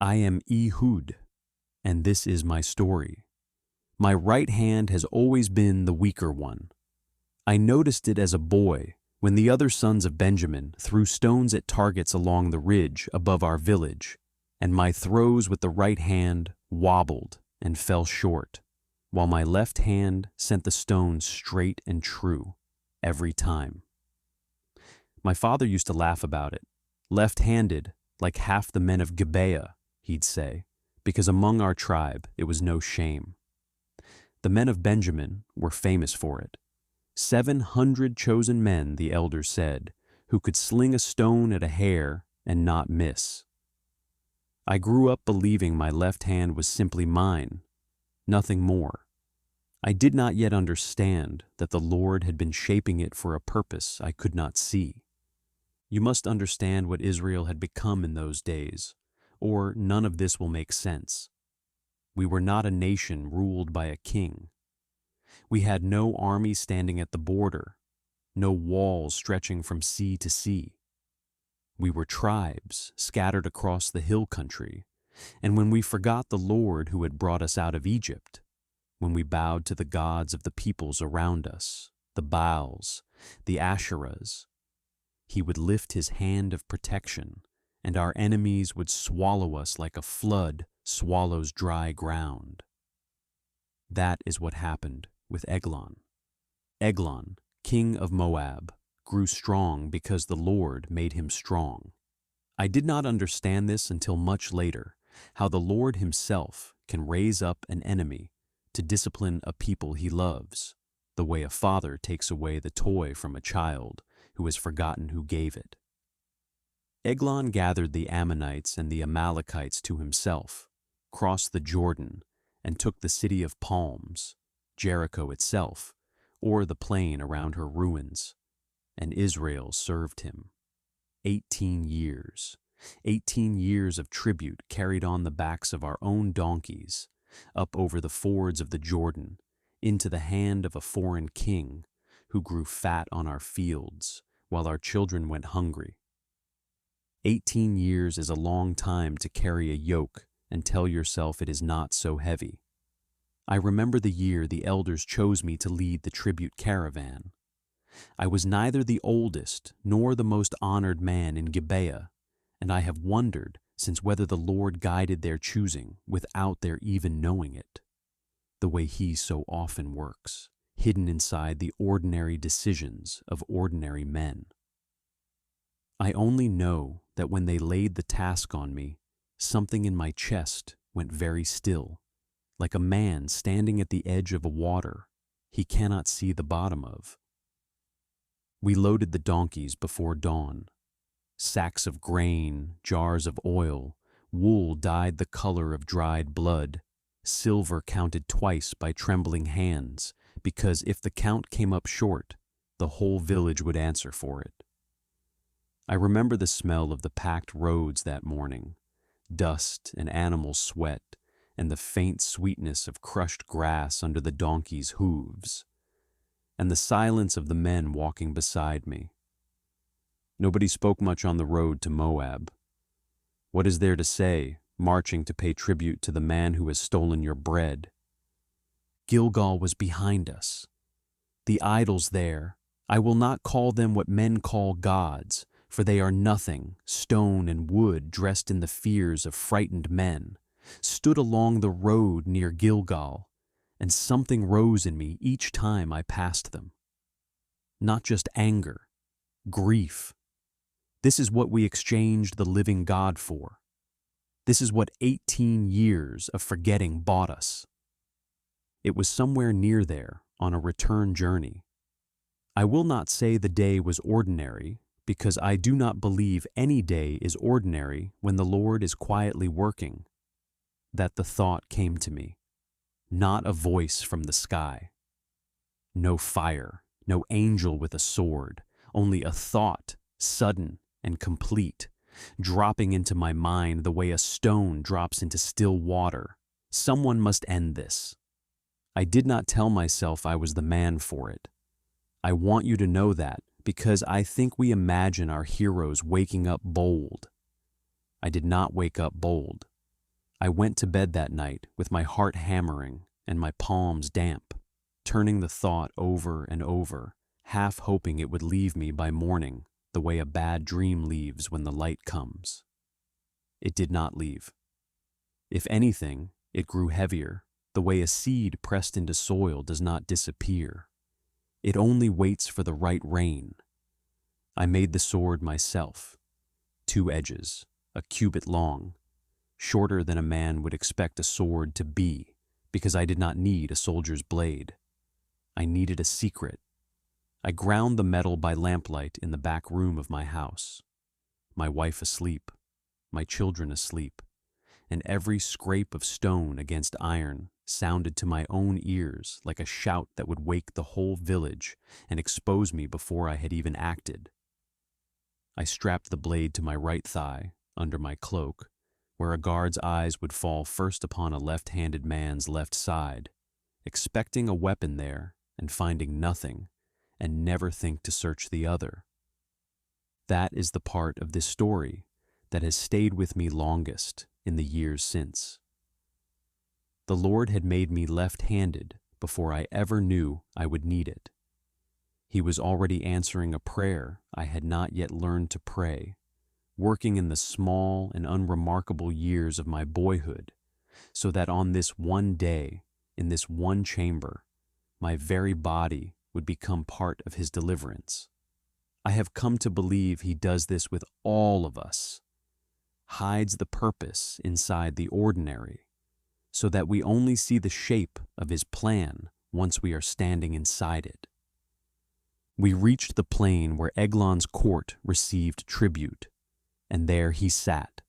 I am Ehud, and this is my story. My right hand has always been the weaker one. I noticed it as a boy when the other sons of Benjamin threw stones at targets along the ridge above our village, and my throws with the right hand wobbled and fell short, while my left hand sent the stones straight and true every time. My father used to laugh about it. Left-handed, like half the men of Gibeah, he'd say, because among our tribe it was no shame. The men of Benjamin were famous for it. 700 chosen men, the elders said, who could sling a stone at a hair and not miss. I grew up believing my left hand was simply mine, nothing more. I did not yet understand that the Lord had been shaping it for a purpose I could not see. You must understand what Israel had become in those days, or none of this will make sense. We were not a nation ruled by a king. We had no army standing at the border, no walls stretching from sea to sea. We were tribes scattered across the hill country, and when we forgot the Lord who had brought us out of Egypt, when we bowed to the gods of the peoples around us, the Baals, the Asherahs, he would lift his hand of protection, and our enemies would swallow us like a flood swallows dry ground. That is what happened with Eglon. Eglon, king of Moab, grew strong because the Lord made him strong. I did not understand this until much later, how the Lord himself can raise up an enemy to discipline a people he loves, the way a father takes away the toy from a child who has forgotten who gave it. Eglon gathered the Ammonites and the Amalekites to himself, crossed the Jordan, and took the city of palms, Jericho itself, or the plain around her ruins, and Israel served him. 18 years of tribute carried on the backs of our own donkeys, up over the fords of the Jordan, into the hand of a foreign king who grew fat on our fields while our children went hungry. 18 years is a long time to carry a yoke and tell yourself it is not so heavy. I remember the year the elders chose me to lead the tribute caravan. I was neither the oldest nor the most honored man in Gibeah, and I have wondered since whether the Lord guided their choosing without their even knowing it, the way he so often works, hidden inside the ordinary decisions of ordinary men. I only know that when they laid the task on me, something in my chest went very still, like a man standing at the edge of a water he cannot see the bottom of. We loaded the donkeys before dawn. Sacks of grain, jars of oil, wool dyed the color of dried blood, silver counted twice by trembling hands, because if the count came up short, the whole village would answer for it. I remember the smell of the packed roads that morning, dust and animal sweat, and the faint sweetness of crushed grass under the donkeys' hooves, and the silence of the men walking beside me. Nobody spoke much on the road to Moab. What is there to say, marching to pay tribute to the man who has stolen your bread? Gilgal was behind us. The idols there, I will not call them what men call gods, for they are nothing, stone and wood dressed in the fears of frightened men, stood along the road near Gilgal, and something rose in me each time I passed them. Not just anger, grief. This is what we exchanged the living God for. This is what 18 years of forgetting bought us. It was somewhere near there on a return journey. I will not say the day was ordinary, because I do not believe any day is ordinary when the Lord is quietly working, that the thought came to me, not a voice from the sky. No fire, no angel with a sword, only a thought, sudden and complete, dropping into my mind the way a stone drops into still water. Someone must end this. I did not tell myself I was the man for it. I want you to know that because I think we imagine our heroes waking up bold. I did not wake up bold. I went to bed that night with my heart hammering and my palms damp, turning the thought over and over, half hoping it would leave me by morning the way a bad dream leaves when the light comes. It did not leave. If anything, it grew heavier, the way a seed pressed into soil does not disappear. It only waits for the right rain. I made the sword myself. 2 edges, a cubit long, shorter than a man would expect a sword to be, because I did not need a soldier's blade. I needed a secret. I ground the metal by lamplight in the back room of my house. My wife asleep, my children asleep, and every scrape of stone against iron sounded to my own ears like a shout that would wake the whole village and expose me before I had even acted. I strapped the blade to my right thigh, under my cloak, where a guard's eyes would fall first upon a left-handed man's left side, expecting a weapon there and finding nothing, and never think to search the other. That is the part of this story that has stayed with me longest in the years since. The Lord had made me left-handed before I ever knew I would need it. He was already answering a prayer I had not yet learned to pray, working in the small and unremarkable years of my boyhood, so that on this one day, in this one chamber, my very body would become part of his deliverance. I have come to believe he does this with all of us, hides the purpose inside the ordinary, so that we only see the shape of his plan once we are standing inside it. We reached the plain where Eglon's court received tribute, and there he sat,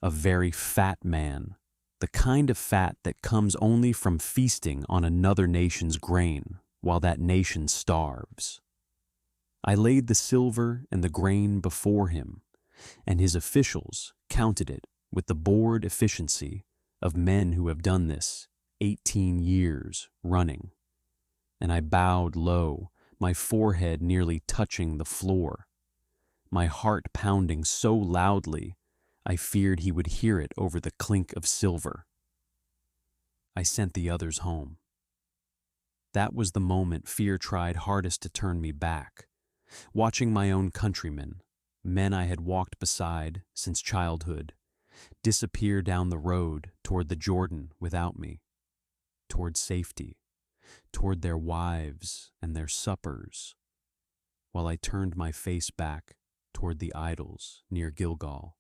a very fat man, the kind of fat that comes only from feasting on another nation's grain while that nation starves. I laid the silver and the grain before him, and his officials counted it with the bored efficiency of men who have done this 18 years running. And I bowed low, my forehead nearly touching the floor, my heart pounding so loudly I feared he would hear it over the clink of silver. I sent the others home. That was the moment fear tried hardest to turn me back, watching my own countrymen, men I had walked beside since childhood, disappear down the road toward the Jordan without me, toward safety, toward their wives and their suppers, while I turned my face back toward the idols near Gilgal,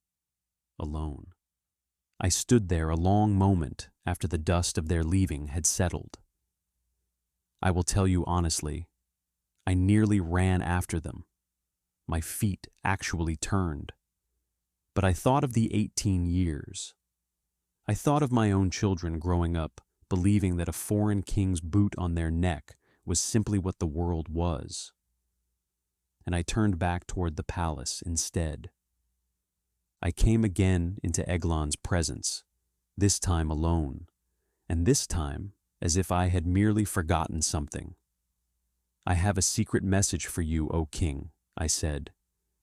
alone. I stood there a long moment after the dust of their leaving had settled. I will tell you honestly, I nearly ran after them. My feet actually turned. But I thought of the 18 years. I thought of my own children growing up, believing that a foreign king's boot on their neck was simply what the world was. And I turned back toward the palace instead. I came again into Eglon's presence, this time alone, and this time as if I had merely forgotten something. "I have a secret message for you, O king," I said,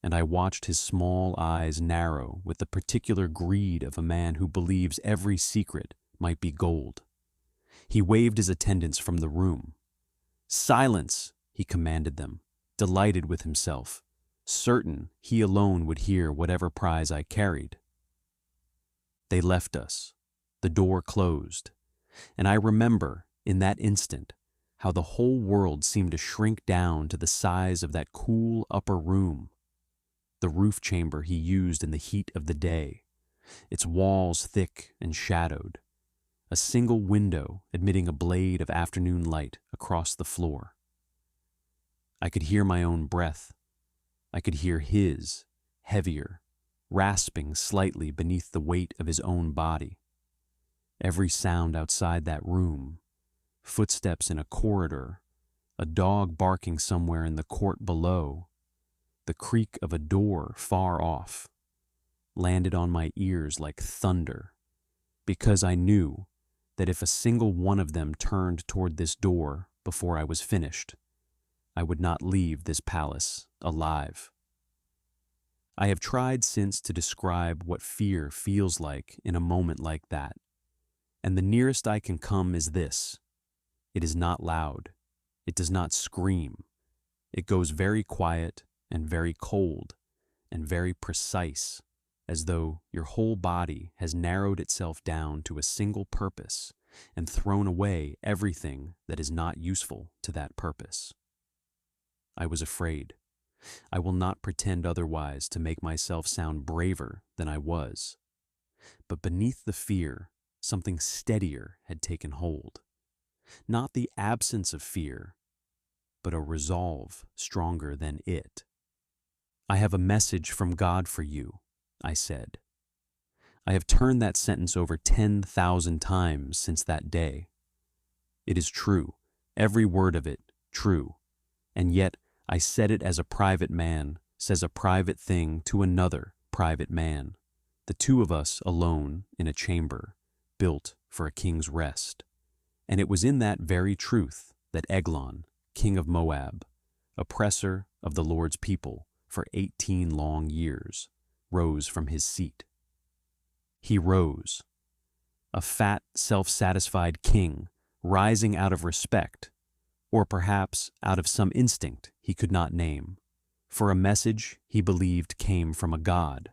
and I watched his small eyes narrow with the particular greed of a man who believes every secret might be gold. He waved his attendants from the room. "Silence," he commanded them, delighted with himself, certain he alone would hear whatever prize I carried. They left us. The door closed, and I remember, in that instant, how the whole world seemed to shrink down to the size of that cool upper room, the roof chamber he used in the heat of the day, its walls thick and shadowed, a single window admitting a blade of afternoon light across the floor. I could hear my own breath. I could hear his, heavier, rasping slightly beneath the weight of his own body. Every sound outside that room, footsteps in a corridor, a dog barking somewhere in the court below, the creak of a door far off, landed on my ears like thunder, because I knew that if a single one of them turned toward this door before I was finished, I would not leave this palace alive. I have tried since to describe what fear feels like in a moment like that, and the nearest I can come is this. It is not loud. It does not scream. It goes very quiet and very cold and very precise, as though your whole body has narrowed itself down to a single purpose and thrown away everything that is not useful to that purpose. I was afraid. I will not pretend otherwise to make myself sound braver than I was. But beneath the fear, something steadier had taken hold. Not the absence of fear, but a resolve stronger than it. I have a message from God for you, I said. I have turned that sentence over 10,000 times since that day. It is true, every word of it true, and yet I said it as a private man says a private thing to another private man, the two of us alone in a chamber built for a king's rest. And it was in that very truth that Eglon, king of Moab, oppressor of the Lord's people for 18 long years, rose from his seat. He rose, a fat, self-satisfied king, rising out of respect, or perhaps out of some instinct he could not name, for a message he believed came from a god.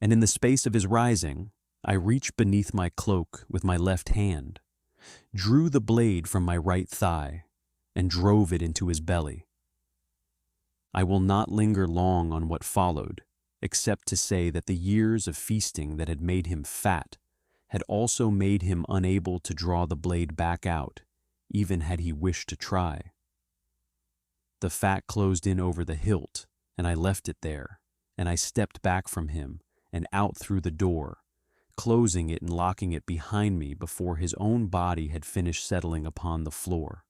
And in the space of his rising, I reached beneath my cloak with my left hand, drew the blade from my right thigh, and drove it into his belly. I will not linger long on what followed, except to say that the years of feasting that had made him fat had also made him unable to draw the blade back out, even had he wished to try. The fat closed in over the hilt, and I left it there, and I stepped back from him and out through the door, closing it and locking it behind me before his own body had finished settling upon the floor.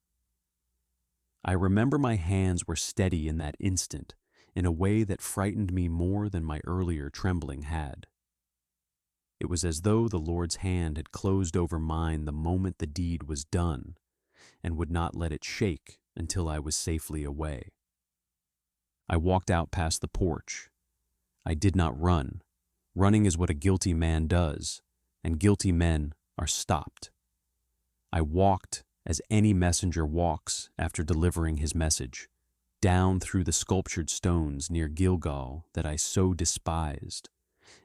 I remember my hands were steady in that instant, in a way that frightened me more than my earlier trembling had. It was as though the Lord's hand had closed over mine the moment the deed was done, and would not let it shake until I was safely away. I walked out past the porch. I did not run. Running is what a guilty man does, and guilty men are stopped. I walked as any messenger walks after delivering his message, down through the sculptured stones near Gilgal that I so despised,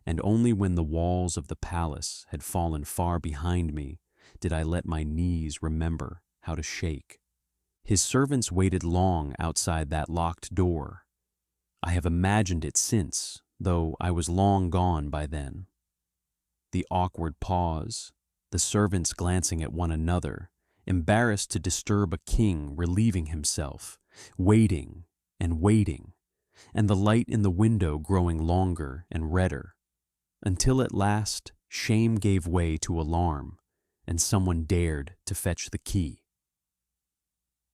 and only when the walls of the palace had fallen far behind me did I let my knees remember how to shake. His servants waited long outside that locked door. I have imagined it since, though I was long gone by then. The awkward pause, the servants glancing at one another, embarrassed to disturb a king relieving himself, waiting and waiting, and the light in the window growing longer and redder, until at last shame gave way to alarm, and someone dared to fetch the key.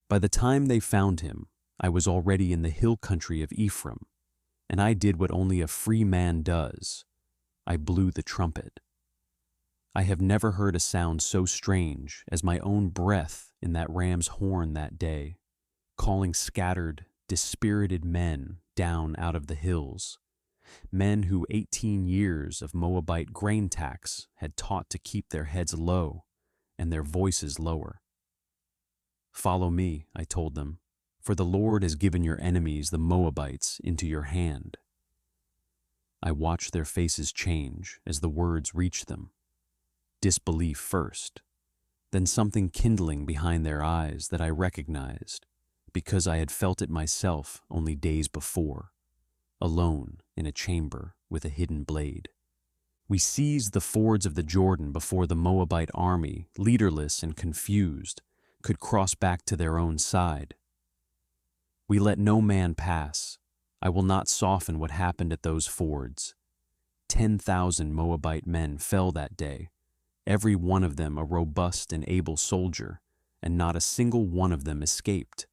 By the time they found him, I was already in the hill country of Ephraim, and I did what only a free man does. I blew the trumpet. I have never heard a sound so strange as my own breath in that ram's horn that day, calling scattered, dispirited men down out of the hills, men who 18 years of Moabite grain tax had taught to keep their heads low and their voices lower. "Follow me," I told them, "for the Lord has given your enemies, the Moabites, into your hand." I watched their faces change as the words reached them. Disbelief first, then something kindling behind their eyes that I recognized, because I had felt it myself only days before, alone in a chamber with a hidden blade. We seized the fords of the Jordan before the Moabite army, leaderless and confused, could cross back to their own side. We let no man pass. I will not soften what happened at those fords. 10,000 Moabite men fell that day, every one of them a robust and able soldier, and not a single one of them escaped.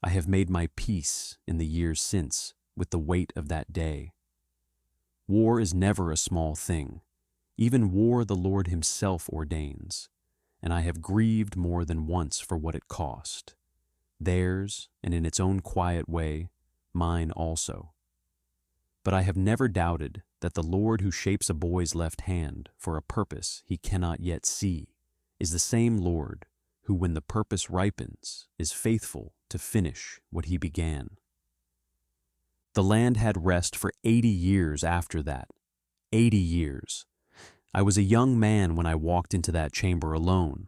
I have made my peace in the years since with the weight of that day. War is never a small thing. Even war the Lord himself ordains, and I have grieved more than once for what it cost. Theirs, and in its own quiet way, mine also. But I have never doubted that the Lord who shapes a boy's left hand for a purpose he cannot yet see is the same Lord who, when the purpose ripens, is faithful to finish what he began. The land had rest for 80 years after that. 80 years. I was a young man when I walked into that chamber alone,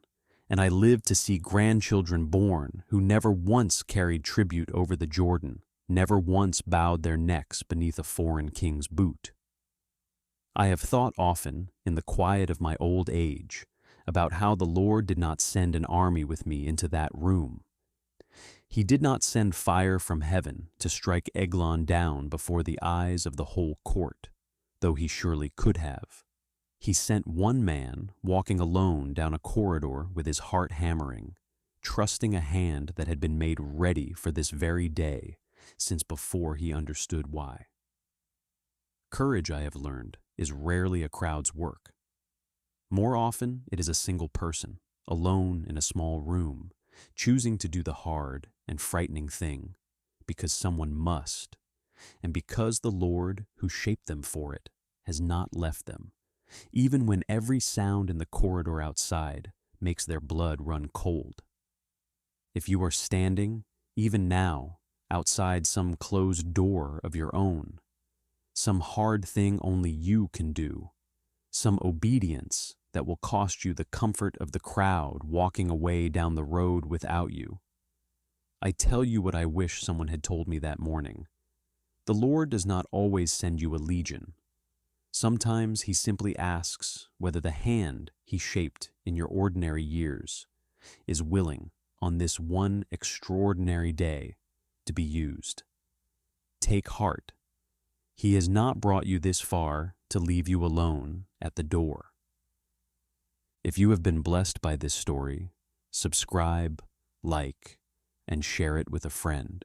and I lived to see grandchildren born who never once carried tribute over the Jordan, never once bowed their necks beneath a foreign king's boot. I have thought often, in the quiet of my old age, about how the Lord did not send an army with me into that room. He did not send fire from heaven to strike Eglon down before the eyes of the whole court, though he surely could have. He sent one man walking alone down a corridor with his heart hammering, trusting a hand that had been made ready for this very day since before he understood why. Courage, I have learned, is rarely a crowd's work. More often, it is a single person, alone in a small room, choosing to do the hard and frightening thing because someone must, and because the Lord who shaped them for it has not left them, even when every sound in the corridor outside makes their blood run cold. If you are standing, even now, outside some closed door of your own, some hard thing only you can do, some obedience that will cost you the comfort of the crowd walking away down the road without you, I tell you what I wish someone had told me that morning. The Lord does not always send you a legion. Sometimes he simply asks whether the hand he shaped in your ordinary years is willing on this one extraordinary day to be used. Take heart. He has not brought you this far to leave you alone at the door. If you have been blessed by this story, subscribe, like, and share it with a friend.